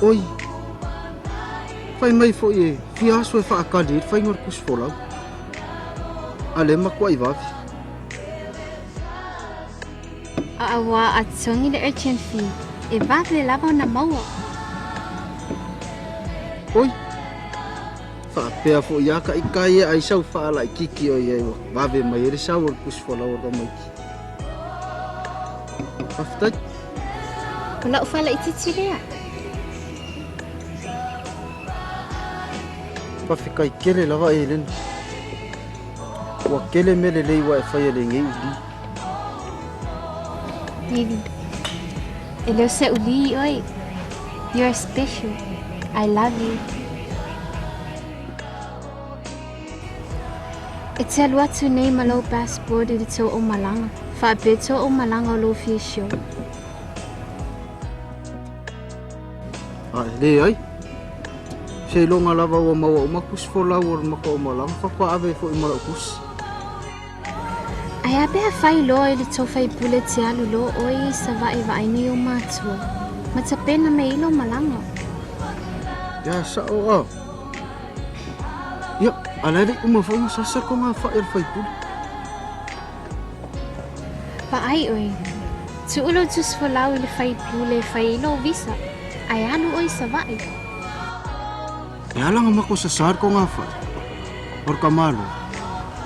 Oi. Fai mai fo e fiaso e whaakali fai ngor kus folau. Ale makwa I vavi. Awa at songi le urchin fi. E vavi lava na maua. Oi. Whaapea fo iaka ikai ai sau whaala I kiki o iei wa. Vavi mai ere sau or kus folau o maiki. Haftai. Wala ufala ititi rea. Pafikai kele lava e lena. Wa kele mele lei wa e whai ale ngei uli. Baby. Elo se uli oi. You're special. I love you. It's a lot to name a low passport and it's so malanga. Fa beto o malanga lo fi show. Ai le ai. Se longa lava wa maua o makus folau or maka o malang. Whakwa ave fo I mara kus. Ai abe a fai lo I le tau fai pule te alu lo oi sa vai vai ni o matua. Matapena me ilo malanga. Ya sa o a. Ya, alai uma fai sasa ko nga fa er fai pule. Pa ai oi. Tu ulo tus folau le fai pule fai ilo visa. Ai alu oi sa vai. Ya lang mako sa sar ko nga fa. Or kamalo.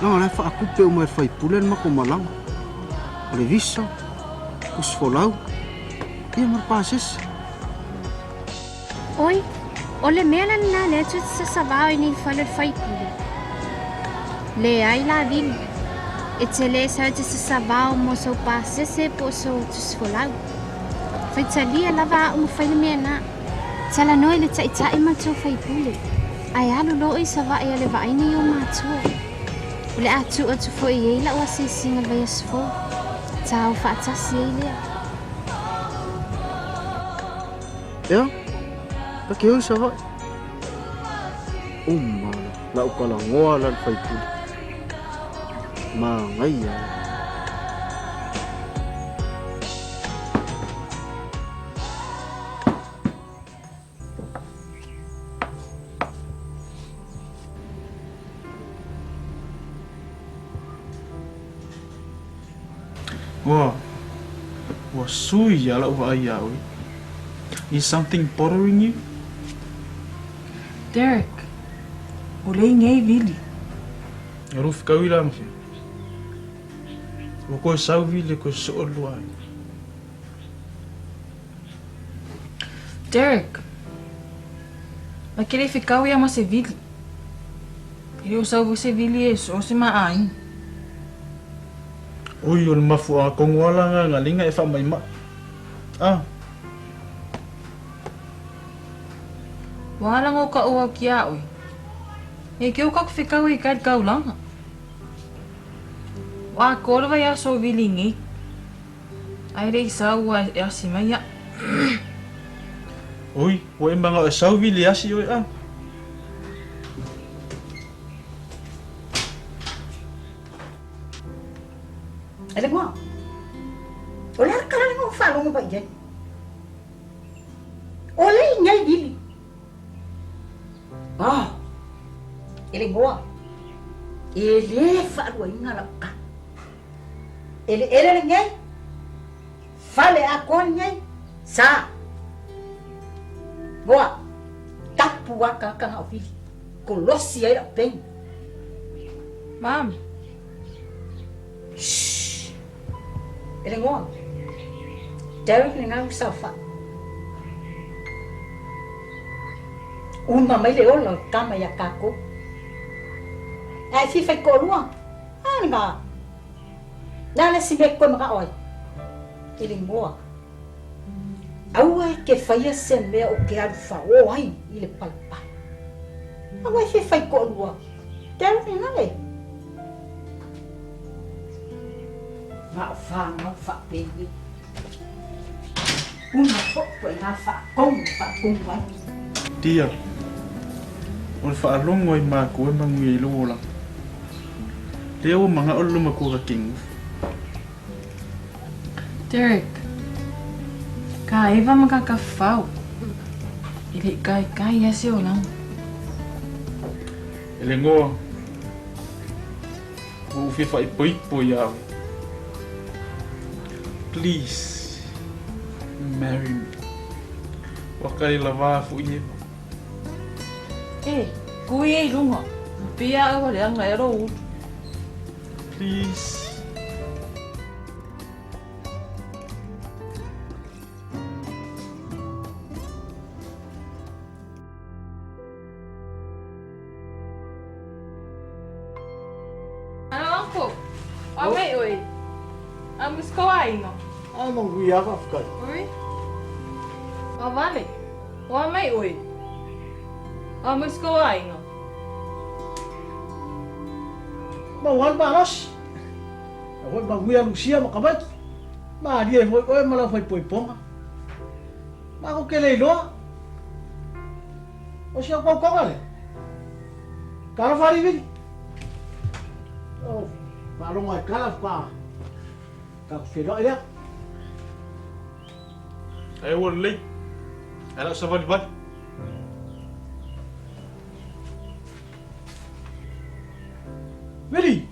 Lang alai fa akupe uma er fai pule mako malang. Ole visa. Kus folau. Ia mar pases. Oi, ole mea na le tu sa savao ni fale fai pule. Le ai la vil. Ete le sa tu sa savao mo so passe se po so tu folau. Fai talia lava fai mea na. Tala noi le ta ima tu fai pule. Ai alu lo I sa va le va ni o matua. Le atu atu fo I la wa se singa vai sfo. Tau fa tasi le. Ya. Takeo sa vai. Umala, la ukala ngoa lan fai pule. Ma ngai ya. Wa sui ala wa ayawi. Is something bothering you? Derek, olei ngay vili. Ruf kawila mfi. Wako sawi le ko soolwa. Derek, aquele ficou ia mas vili. Eu só você vili isso, o se maain. Oi, ol mafu a kong wala nga ngalinga e fa mai ma. Ah, Wala ngo ka uwa kia oi. E que o ka ficou e kad kau lang. Wa korva ya so vili ngi. Ai rei sa wa ya si mai ya. oi, wa emanga e sawi le asi oi ah. Ele mo. Olha cara não falou no pai. Olha ngai dili. Ah. Ele mo. Ele falou inga ka. Ele ngai. Fale a kon ngai. Sa. Boa. Tapu a ka ka au fili. Colossi aí bem. Mam, Ele ngomong, Derek nengang safa. Uma mai leo lo kama ya kako. Ai fi fai ko luang. Ah nga. Nala si mek ko maka oi. Ele ngomong. Awa ke fai sen me o ke alfa o ai ile palpa. Awa fi fai ko luang. Derek nengang Ngạo phạ baby. Una foto na phạ cung vậy. Tia. Ol fa long ngoi ma ko ma ngui lo la. Leo mga ol ma ko ka king. Derek, ka eva makakafau. Ili kai ase o lang. E le ngoa. O fi fa ipo ia. Please marry me. Wakai lava fu ie. Kui e lunga. Pia o le anga e ro. Please. Ano uncle? Oi, oi. Amos kawain no. Amang guya ka afkay. Oi. Vale. Mai oi. Amos kawain no. Bawal baros. Ako baguya Lucia makabat. Ma dia foi oi mala foi ponga. Ma ko kele lo. O sia ko ale. Cara fari vi. Oh, baru mai kala pa. Ka filo dia. Ai won lei. Ala sa van. Vedi?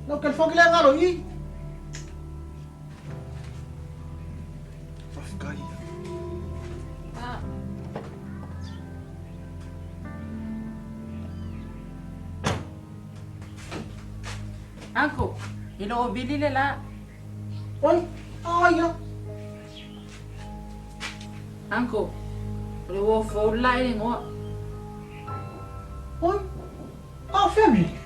Não quero fogo lá ngalo i. Afkai. Uncle, ino bili le la. Oi, ya. Uncle, le wo fo la e ngo. Oi. Family.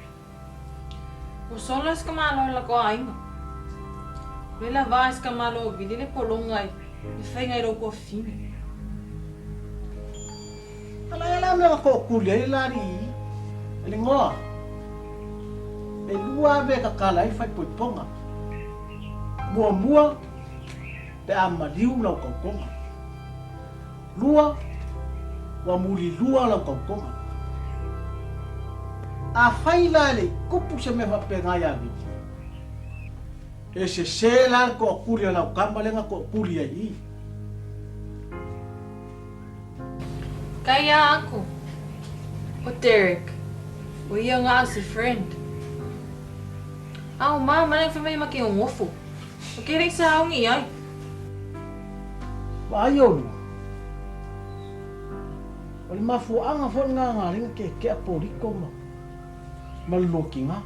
O solas ka malo la ko ai ngo. Le la vas ka malo bili le polongai. Le fenga ro ko fini. Ala me ko kulia la ri. Ele ngo. E lua be ka kala i fai ponga. Mua pe amaliu lau konga. Lua wa muli lua lau konga. A fai la le kupu se me fa penga ya vi. E se la ko kulia lau kamalenga ko kulia i. Kaya uncle. O Derek. O iya nga si friend. Mama, nang fa may makiungofo. Okay, sa akong iyay. Bayon. Wala mafuang nga nga ngaling ke aporiko mo. Maluki nga.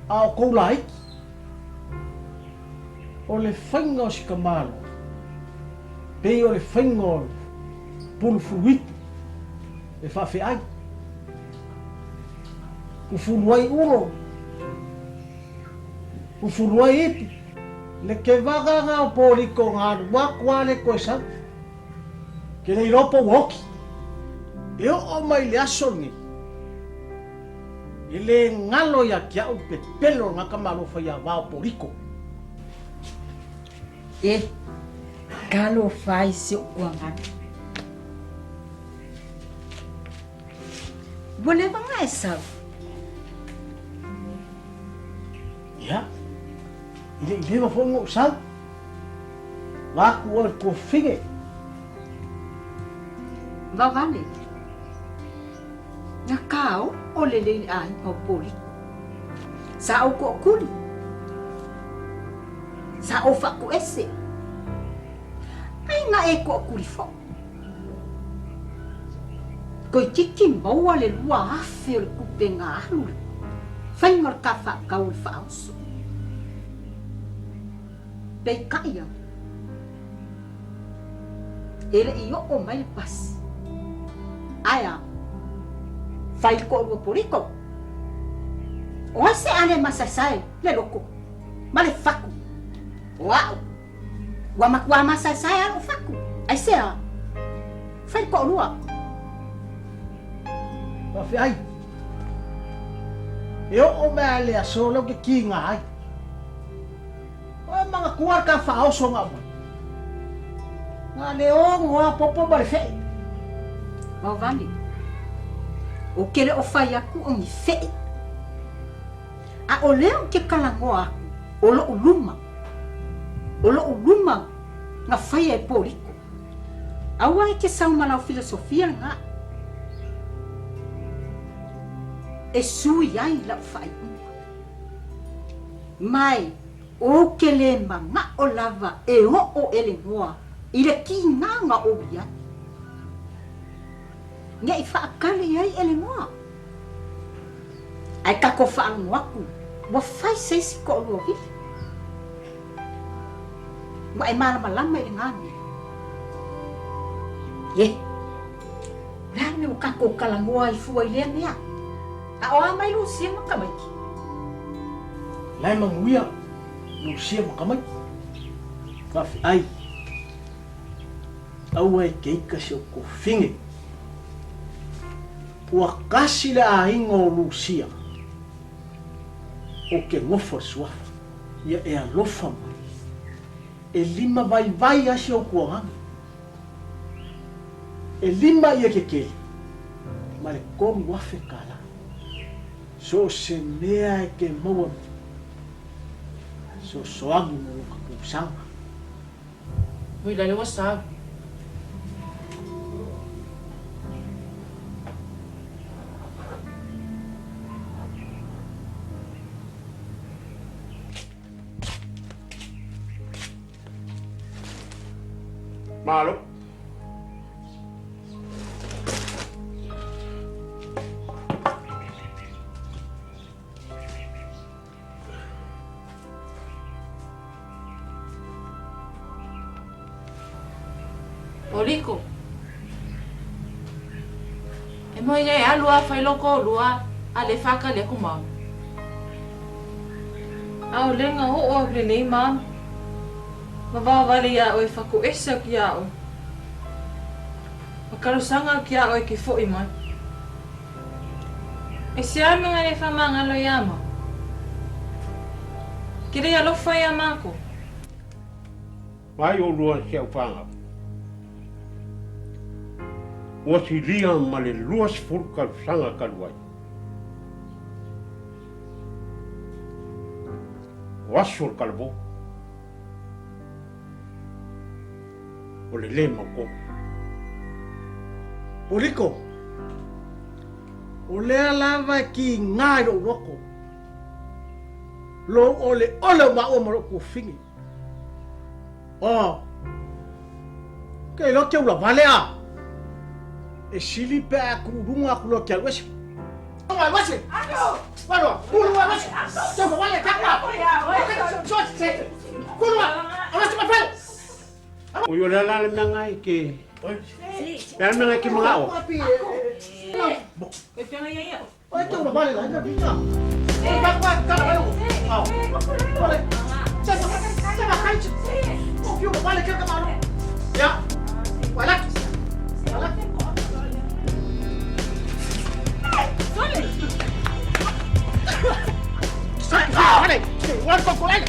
Ko like. O le whainga o si kamalo. Pe o le whainga o pulfuit. E whawhiai. Ufunuai uro. Ufunuai ipi. Le ke waga nga o poriko nga wakwale koe sang. Ke le iropo woki. E o mai le asongi. E le ngalo ya kia o pe pelo nga kamalo whaia wao poriko. Galo fai se uangan. Boleh bang esau? Ya. Ile mafo sal. Waku o ko finge. Vavale. Nga kau o le ai o poli. Sa o ko kuli. Sa o fa ko ese. Ai nga e ko kuli fo. Ko tiki maua le lua afe o le kupe ngā alu. Whainga ka whakau le whaoso. Pei kaya. Ele i o mai le pasi. Aya. Whai ko o poriko. O ase ane masasai le loko. Ma le whaku. Wow. Wa makua masasai alo whaku. Ai sea. Whai ko o lua. Whawhiai. E o mea le asolo ke ki ngā ai. O mga kuar ka whaoso ngā mai. Ngā leo ngoa popo mare whei. Wawali. O kere o whai aku o ngi whei. A o leo ke kalangoa aku. O lo uluma. O lo uluma. Ngā whai e poriko. Aua e ke sau malau filosofia nga. E sui ai lau fai. Mai, o ke le manga o lava e o ele ngoa. I le ki nga o ia. Nga i whaakale ai ele ngoa. Ai kako whaangu aku. Wa fai seisi ko o lohi. Ma e malama i ngani. Ye. Rani o kako kalangoa i fua i lea nea. A o amai Lucia makamaiki. Lai manguia Lucia makamai. Wafi ai. Au ai keika se o kofinge. Ua kasi le ainga o Lucia. O ke ngofa suafa. Ia e alofa mai. E lima vai asi o kuanganga. E lima ia kekele. Ma le koru wafe kala. So se mea e ke maua. So soangi mo ka kusanga. Ui, lai lewa sa. Malo. Oliko. E moi ngai alua fai loko lua ale faka le kuma. Au lenga ho o le nei mam. Ma va vale ya o faku esa ki ya o. Makaro sanga ki ya o ki fo i mai. E se ame ngare fa manga lo yama. Kire ya lo fa ya mako. Vai o lua se au whanga. O si lia ma le luas furka sanga kaluai. O aso o kalabo. O le le mako. Oliko. O lea lava ki ngai ro roko. Lo ole ma o maroko fingi. Oh. Ke lo ke ula vale a. E sili pe a kurunga kulo ke alwesi. Oi, wasi. Walo, kurunga wasi. So vale takwa. Kurunga. Wasi pa fel. O yo le la le ngai ke. Pera ngai ke mga o. E pena ia ia. Oi, ke ula vale la, ina bina. Eh, takwa, takwa. Au. Vale. Sama kanchi. O que vale que camaro. Ya. Wala. Wala. Vale. Wala ko kolay.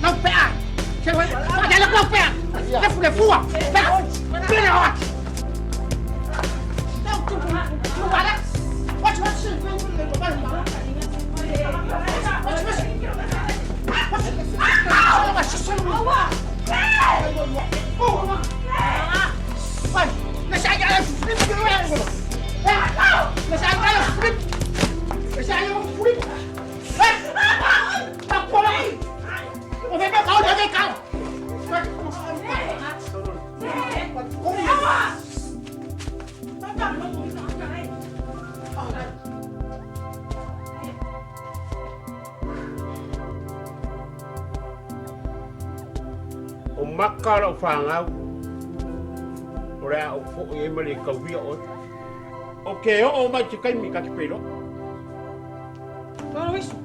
Não pega. Que vai. Vai lá com pega. É fule fua. Pega. Pega. Não, tu vale. Watch. Vai, deixa aí ela flip que não é agora. Deixa aí ela flip. Deixa aí ela flip. Tá por aí. Eu vou pegar o dedo cá. O makara o whangau. O rea o fo e mele kauhia o. O ke o mai te kaimi ka te pelo. Toro iso.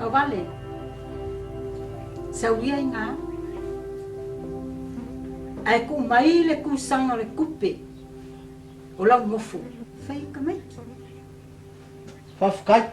O vale. Sauia inga. Ai ku mai le ku sanga le kupe. O la mofu. Fai kamai. Fafkai.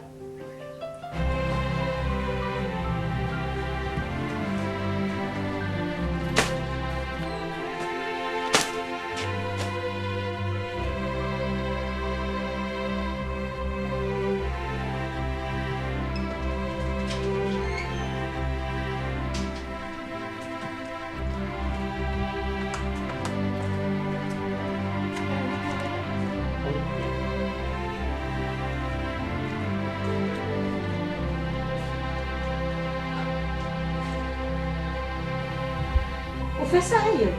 saya.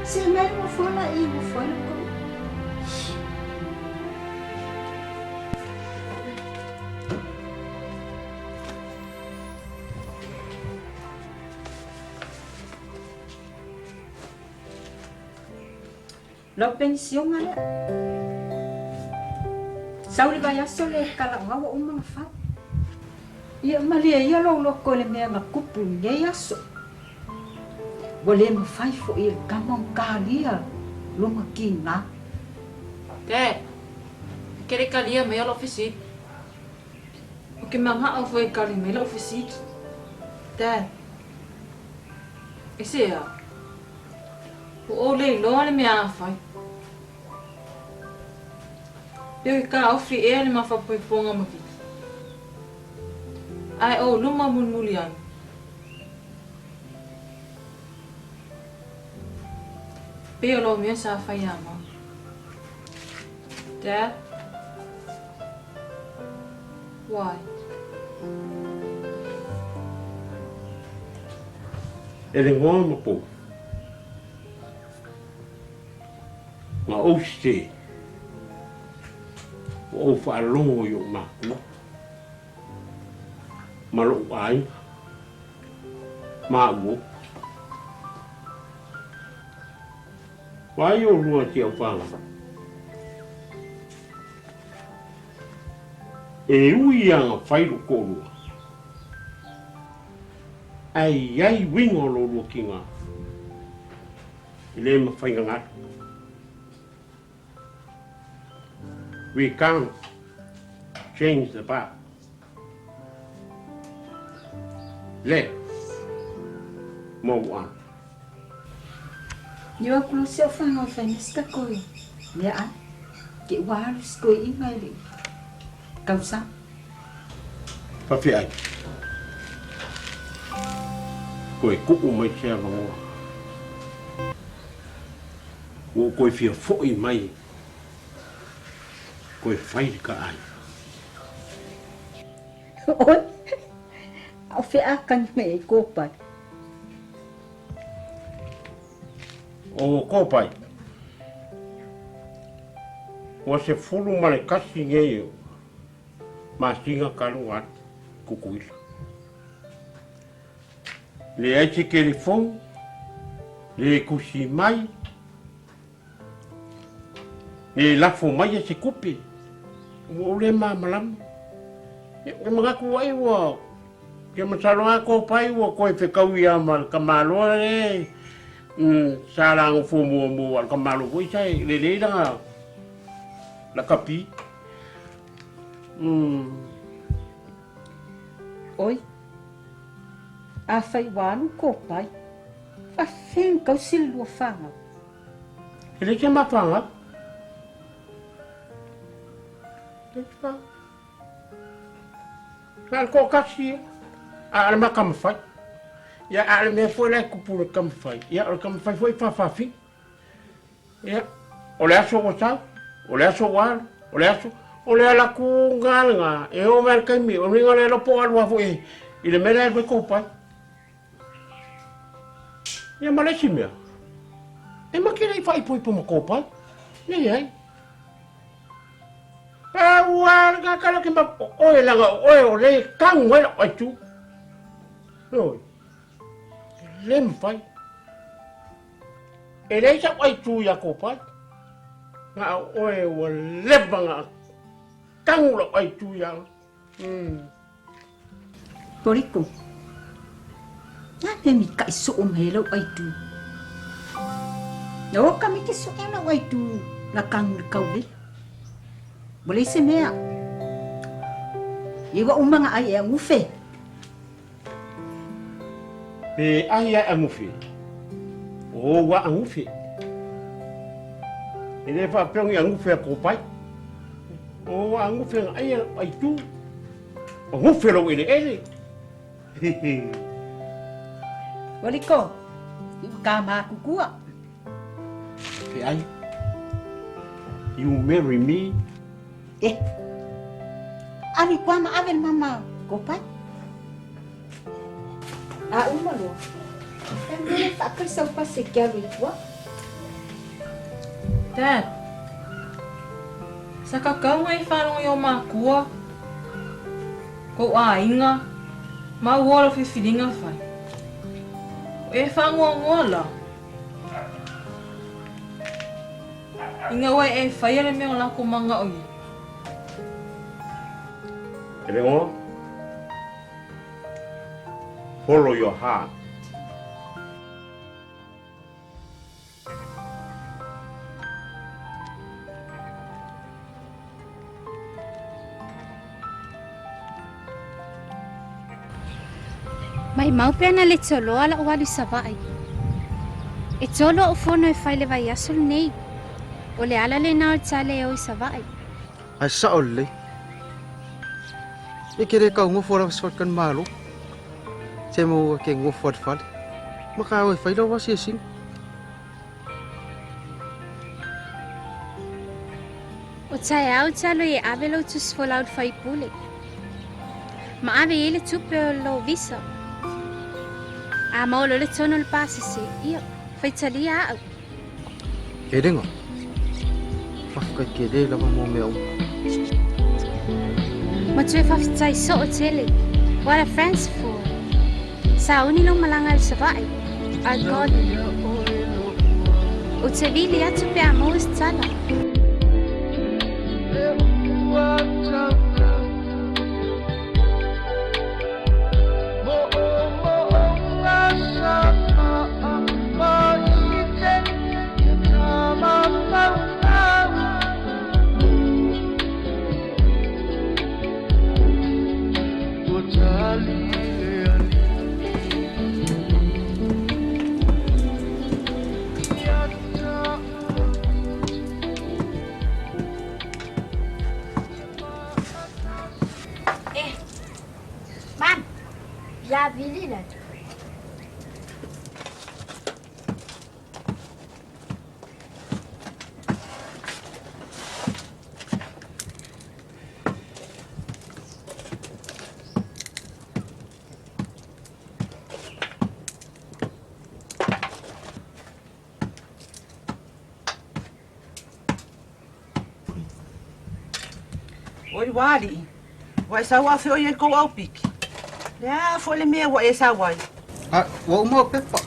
Si mai mo fala I mo fala ko. Lo pensión ala. Sauli ba yaso le kala ngawa umang fa. Ia malia ia lo ko le mea makupu le yaso. Boleh mafai fo il kamong kalia lo makina. Te, kere kalia me ala ofisi. O ke manga au foi kali me ala ofisi. Te. Ese ya. O ole lo ale me afai. Eu ka ofi ele ma fa poi ponga maki. Ai o luma mun mulian. Pero lo me sa fa yama. Dad? Why? Ele ngoma po. Ma oste. O fa longo yo ma. Malo ai. Ma wo. Why you lua ti fa? E ui anga fai ro ko lua. Ai wingo lo lo kinga. Ile ma fai ngat. We can't change the past. Let's move on. Yo aku se fa no fa nesta koi. Ya. Ke walu koi ingai. Kausa. Papi ai. Koe kuku mai sea vangoa. Wo koe fia fo'i mai. Koe whai ka ai. Oi. Au fe akan me kopai. O kopai. Wa se fulu male kasi ngeo. Ma singa kaluat kukuila. Le aichi telefon. Le kusi mai. Le lafo mai se kupi. O le mamalam. E magaku ai wa. Ke masalo ko pai wa ko e fekau ia mal kamalo e. Sarang fumu mu al kamalo ko sai le da. La kapi. Oi. A fai walu kopai. Fa fen kau silua fanga. Ele que mafanga. Deixa. Kan ko kasi. Al makam fai. Ya al me foi lá kupul kam fai. Ya al kam fai foi fa fi. Ya. Olha só você. Olha só o olha só. Olha lá com galga. Eu ver que me, o ningo le lo po alwa foi. Ile me le ko pai. Ya malechimia. E makile fai poi po mo ko pai. Ni ai. Wa ga kala ke ma oi la oi le kang we o chu. Rồi. Lem fai. E le sa oi chu ya ko pai. Nga oi wa lebanga. Kang lo oi chu ya. Poriko. Nade mi kai so melo ai tu. No kami ki so ela ai tu na kang kau le. Boleh se mea. Iwa umanga ai e ngufe. Be ai ai ngufe. O wa ngufe. Ele fa peong yang ngufe ko pai. O wa ngufe ai tu. O ngufe lo ele. Poriko. Kama kukua. Be ai. You marry me. Ari kwa ma aven mama kopai. A uma lo. Também tá com seu passeio que é ritual. Dad, sa kakao ngay whanong yung makua. Ko ainga, mawala whiwhiringa whai. E whangoa Inga wai e whaia me o lako manga oi. Elengo, follow your heart. Mai mau pena le tolo ala wali savai. E tolo o fono e fai le vai asul nei. O le ala le nao tale o savai. Ai sa ole. E kere ka ngofo ra sot kan malo. Se mo ke ngofo fal. Maka oi fai lo wasi sing. O tai au talo e avelo tus folaut fai pule. Ma ave ele tupe o lo visa. A maulo le tono le pasisi. Io fai talia au. Ke denga. Faka ke le la mo me o. Ma tue fafitai so o tele. What are friends for? Sa uni long malangal sa vai. Our God. O te vili atu pe amos tala. Ja, wil je het? Oi, Wari. Vai sa wa fio ye ko au piki. Ya, foi le me wa esa wai. Ah, wa mo pepa.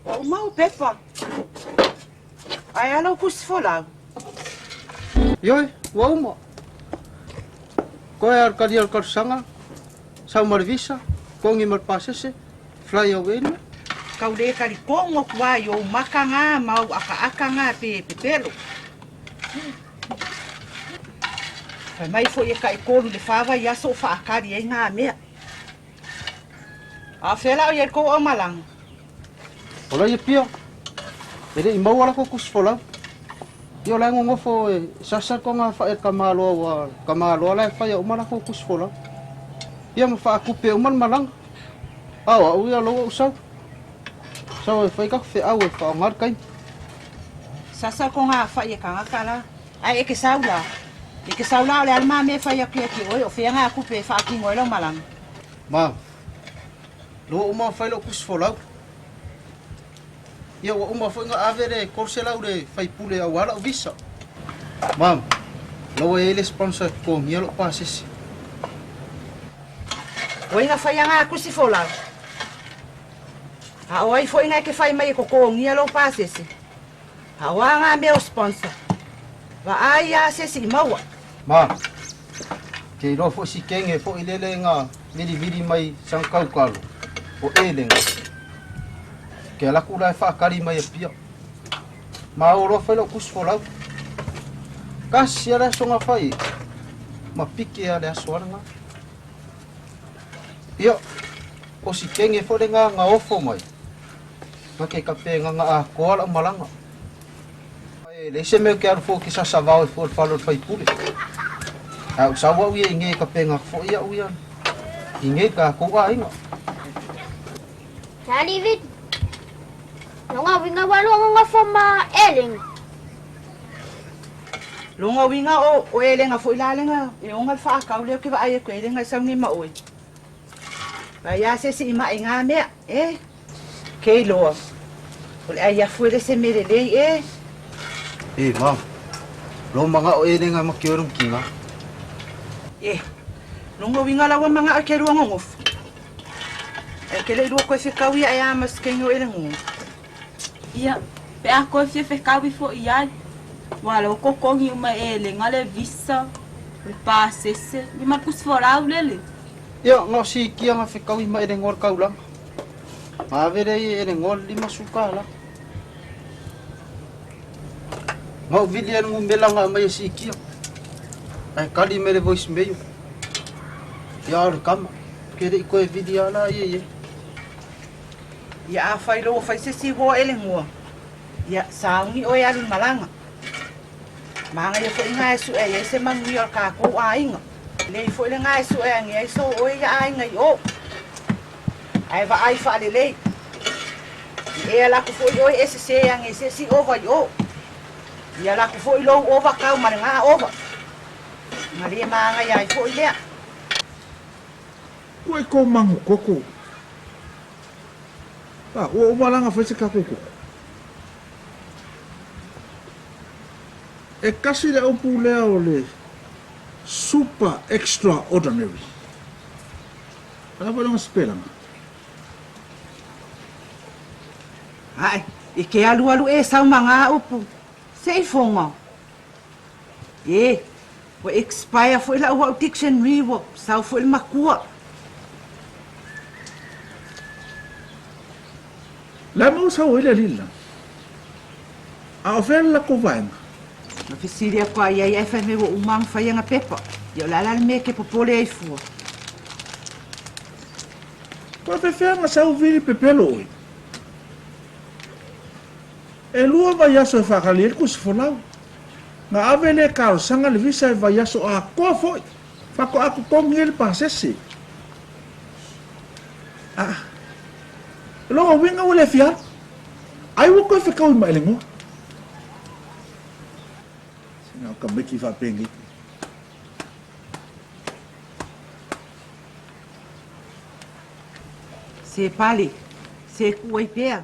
O mau pepa. Ai alo kus fola. Yoi, wa mo. Ko ar ka dial kar sanga. Sa marvisa, ko ngi mar pasese. Fly away. Kau le kari kongo kwa yo makanga mau aka nga pe pelo. Ai mai foi e kai kolu le fava ia so fa akari e nga mea. A fela o ye ko o malang. Ola ye pia. Ele i mau ala ko kus fola. Yo la ngofo sasa ko nga fa e kamalo la fa ya umala ko kus fola. Ia ma fa ku pe uman malang. Awa u ya lo usau. Sa fa ka fe awe fa ngar kai. Sasa ko nga fa ye kanga kala. Ai e ke saula. E ke saula le alma me fa ya ki o fe nga ku pe fa ki ngoi lo malang. Ma. Lo uma fa lo kus fola. Ia wa uma foi nga avere korsela ure fai pule a wala visa. Mam. Lo ele sponsor ko mielo pases. Oi nga fai nga ku si fola. A oi foi nga ke fai mai ko mielo pases. A wa nga me o sponsor. Va ai a se si maua. Ma. Ke ro fo si kenge fo ilele nga vidi mai sankau kalu. O ele nga. Ke ala kula fa kari mai pia. Ma oro fa lo kus fola. Kas ya songa fai. Ma pike ale aswara nga. Yo. O si kenge fo de nga ofo mai. Ma ke kape nga a ko ala malanga. Ai le se me ke ar fo ki sa savao fo falo fai pule. Au sawa wi nge kape nga fo ya wi. Inge ka ko ai nga. David. Nga winga walo nga foma eling. Lunga winga o ele nga fo ilale nga. E nga fa ka le ke va ai ko ele nga sa ngi ma oi. Va ya se si ma inga me Kei loa. O le ai afu ele se merelei e. E ma. Lo mga o ere nga makiorong kinga. E. Nungo winga lawa mga ake rua ngongof. E kele rua koe whikau ia e amas kengo ele ngongo. Ia, pe a koe fia whekawi fo i ai. Wala o kokongi uma ele, ngale visa, le pāsese, ni makus forau lele. Ia, nga si kia nga whikau ima ere ngor kaulang. Mawere i ere ngor lima suka la. Ngau vilian ngumbela nga mai si kia. Ai kali mere voice meio. Ia ore kama. Kere i koe vidia la ie. Ia a whai loa whai sesi hoa ele ngua. Ia saungi o e alun malanga. Manga ia fo inga e su e ia se mangi o kako a inga. Lei fo ile nga e su e angi e so o ia a inga i o. Ai va ai fa lei. E ala ko fo i o e se angi se si ova i o. Ia la ko fo i lo ova kau maranga ova. Maria manga ia i fo i lea. Koe ko mangu koko. O malanga fai se kako koko. E kasi le upu lea o le super extraordinary. Apa dong spelanga? Ai, e ke alu e sau manga upu. Sei fonga. E, o expire foi la o dictionary wo, sau foi makua. La mau sa o ile lila. A ofela ko vainga. Na fisiria kwa ia ia fa me wo umang fa nga pepa. Yo la me ke popole ai fu. Pa fe nga sa o vili pepelo oi. E lua vai aso e whakalir ku se whanau. Nga avele kao sanga le visa e vai aso a koa foi. Whako aku kongi ele pasese. Longa winga wale fiat. Ai wako e whakau i mailengo. Singa ka meki whapengi. Se pali, se kuai pea.